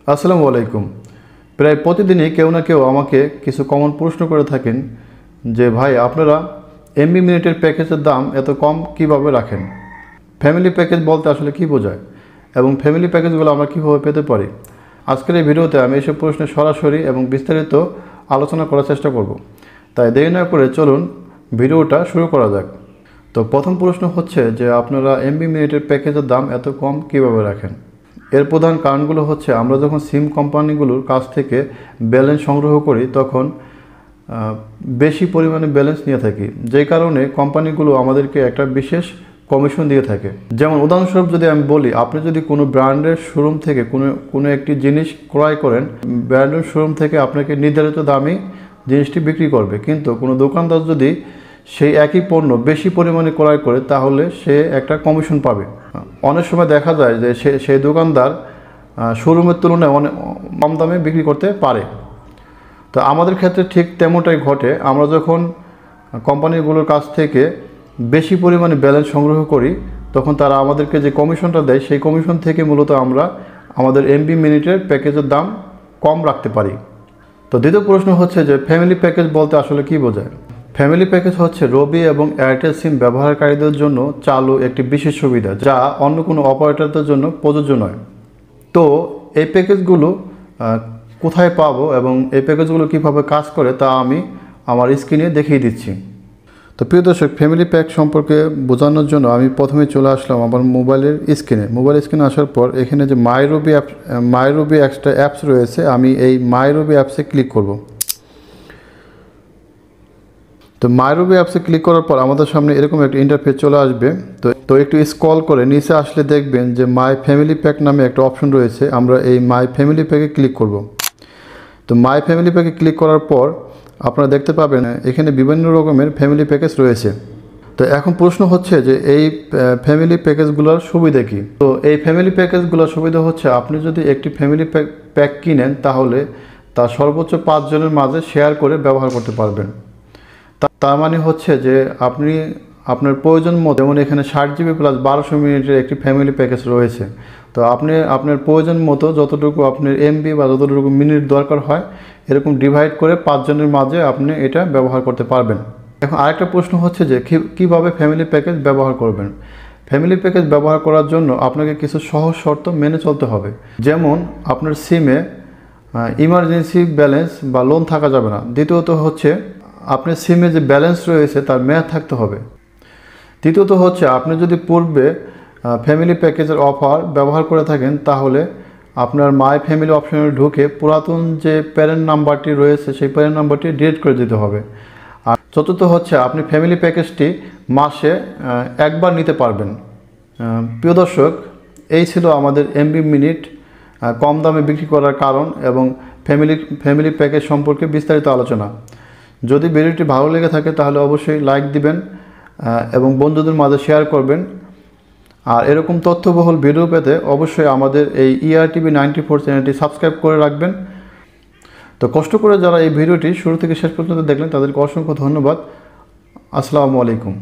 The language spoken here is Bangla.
আসসালামু আলাইকুম। প্রায় প্রতিদিনই কেউ না কেউ আমাকে কিছু কমন প্রশ্ন করে থাকেন যে ভাই আপনারা এমবি মিনিটের প্যাকেজের দাম এত কম কিভাবে রাখেন। ফ্যামিলি প্যাকেজ বলতে আসলে কী বোঝায় এবং ফ্যামিলি প্যাকেজগুলো আমরা কীভাবে পেতে পারি। আজকের এই ভিডিওতে আমি এসব প্রশ্নের সরাসরি এবং বিস্তারিত আলোচনা করার চেষ্টা করব। তাই দেরি না করে চলুন ভিডিওটা শুরু করা যাক। তো প্রথম প্রশ্ন হচ্ছে যে আপনারা এমবি মিনিটের প্যাকেজের দাম এত কম কিভাবে রাখেন। এর প্রধান কারণগুলো হচ্ছে আমরা যখন সিম কোম্পানিগুলোর কাছ থেকে ব্যালেন্স সংগ্রহ করি তখন বেশি পরিমাণে ব্যালেন্স নিয়ে থাকি, যেই কারণে কোম্পানিগুলো আমাদেরকে একটা বিশেষ কমিশন দিয়ে থাকে। যেমন উদাহরণস্বরূপ যদি আমি বলি, আপনি যদি কোনো ব্র্যান্ডের শোরুম থেকে কোনো একটি জিনিস ক্রয় করেন, ব্র্যান্ডের শোরুম থেকে আপনাকে নির্ধারিত দামে জিনিসটি বিক্রি করবে, কিন্তু কোনো দোকানদার যদি সেই একই পণ্য বেশি পরিমাণে ক্রয় করে তাহলে সে একটা কমিশন পাবে। অনেক সময় দেখা যায় যে সেই দোকানদার শোরুমের তুলনায় অনেক কম দামে বিক্রি করতে পারে। তো আমাদের ক্ষেত্রে ঠিক তেমনটাই ঘটে। আমরা যখন কোম্পানিগুলোর কাছ থেকে বেশি পরিমাণে ব্যালেন্স সংগ্রহ করি তখন তারা আমাদেরকে যে কমিশনটা দেয় সেই কমিশন থেকে মূলত আমরা আমাদের এমবি মিনিটের প্যাকেজের দাম কম রাখতে পারি। তো দ্বিতীয় প্রশ্ন হচ্ছে যে ফ্যামিলি প্যাকেজ বলতে আসলে কী বোঝায়। ফ্যামিলি প্যাকেজ হচ্ছে রবি এবং এয়ারটেল সিম ব্যবহারকারীদের জন্য চালু একটি বিশেষ সুবিধা যা অন্য কোনো অপারেটরদের জন্য প্রযোজ্য নয়। তো এই প্যাকেজগুলো কোথায় পাবো এবং এই প্যাকেজগুলো কীভাবে কাজ করে তা আমি আমার স্ক্রিনে দেখিয়ে দিচ্ছি। তো প্রিয় দর্শক, ফ্যামিলি প্যাক সম্পর্কে বোঝানোর জন্য আমি প্রথমে চলে আসলাম আমার মোবাইল স্ক্রিনে আসার পর এখানে যে মাইরবি একটা অ্যাপস রয়েছে, আমি এই মাইরবি অ্যাপসে ক্লিক করব। তো মাইরবি অ্যাপসে ক্লিক করার পর আমাদের সামনে এরকম একটা ইন্টারফেস চলে আসবে। তো একটু স্ক্রল করে নিচে আসলে দেখবেন যে মাই ফ্যামিলি প্যাক নামে একটা অপশন রয়েছে। আমরা এই মাই ফ্যামিলি প্যাকে ক্লিক করব। তো মাই ফ্যামিলি প্যাকে ক্লিক করার পর আপনারা দেখতে পাবেন এখানে বিভিন্ন রকমের ফ্যামিলি প্যাকেজ রয়েছে। তো এখন প্রশ্ন হচ্ছে যে এই ফ্যামিলি প্যাকেজগুলোর সুবিধা কী। তো এই ফ্যামিলি প্যাকেজগুলোর সুবিধা হচ্ছে আপনি যদি একটি ফ্যামিলি প্যাক কিনেন তাহলে তা সর্বোচ্চ 5 জনের মাঝে শেয়ার করে ব্যবহার করতে পারবেন। তার মানে হচ্ছে যে আপনি আপনার প্রয়োজন মতো, যেমন এখানে 60 জিবি প্লাস 1200 মিনিটের একটি ফ্যামিলি প্যাকেজ রয়েছে। তো আপনি আপনার প্রয়োজন মতো যতটুকু আপনার এমবি বা যতটুকু মিনিট দরকার হয় এরকম ডিভাইড করে 5 জনের মাঝে আপনি এটা ব্যবহার করতে পারবেন। এখন আরেকটা প্রশ্ন হচ্ছে যে কীভাবে ফ্যামিলি প্যাকেজ ব্যবহার করবেন। ফ্যামিলি প্যাকেজ ব্যবহার করার জন্য আপনাকে কিছু সহজ শর্ত মেনে চলতে হবে। যেমন আপনার সিমে ইমার্জেন্সি ব্যালেন্স বা লোন থাকা যাবে না। দ্বিতীয়ত হচ্ছে আপনার সিমে যে ব্যালেন্স রয়েছে তার মেয়াদ থাকতে হবে। তৃতীয়ত হচ্ছে আপনি যদি পূর্বে ফ্যামিলি প্যাকেজের অফার ব্যবহার করে থাকেন তাহলে আপনার মাই ফ্যামিলি অপশনে ঢুকে পুরাতন যে প্যারেন্ট নাম্বারটি রয়েছে সেই প্যারেন্ট নাম্বারটি ডিলিট করে দিতে হবে। আর চতুর্থ হচ্ছে আপনি ফ্যামিলি প্যাকেজটি মাসে একবার নিতে পারবেন। প্রিয় দর্শক, এই ছিল আমাদের এমবি মিনিট কম দামে বিক্রি করার কারণ এবং ফ্যামিলি প্যাকেজ সম্পর্কে বিস্তারিত আলোচনা। যদি ভিডিওটি ভালো লেগে থাকে তাহলে অবশ্যই লাইক দিবেন এবং বন্ধুদের মাঝে শেয়ার করবেন। আর এরকম তথ্যবহুল ভিডিও পেতে অবশ্যই আমাদের এই ERTV 94 চ্যানেলটি সাবস্ক্রাইব করে রাখবেন। তো কষ্ট করে যারা এই ভিডিওটি শুরু থেকে শেষ পর্যন্ত দেখলেন তাদেরকে অসংখ্য ধন্যবাদ। আসসালামু আলাইকুম।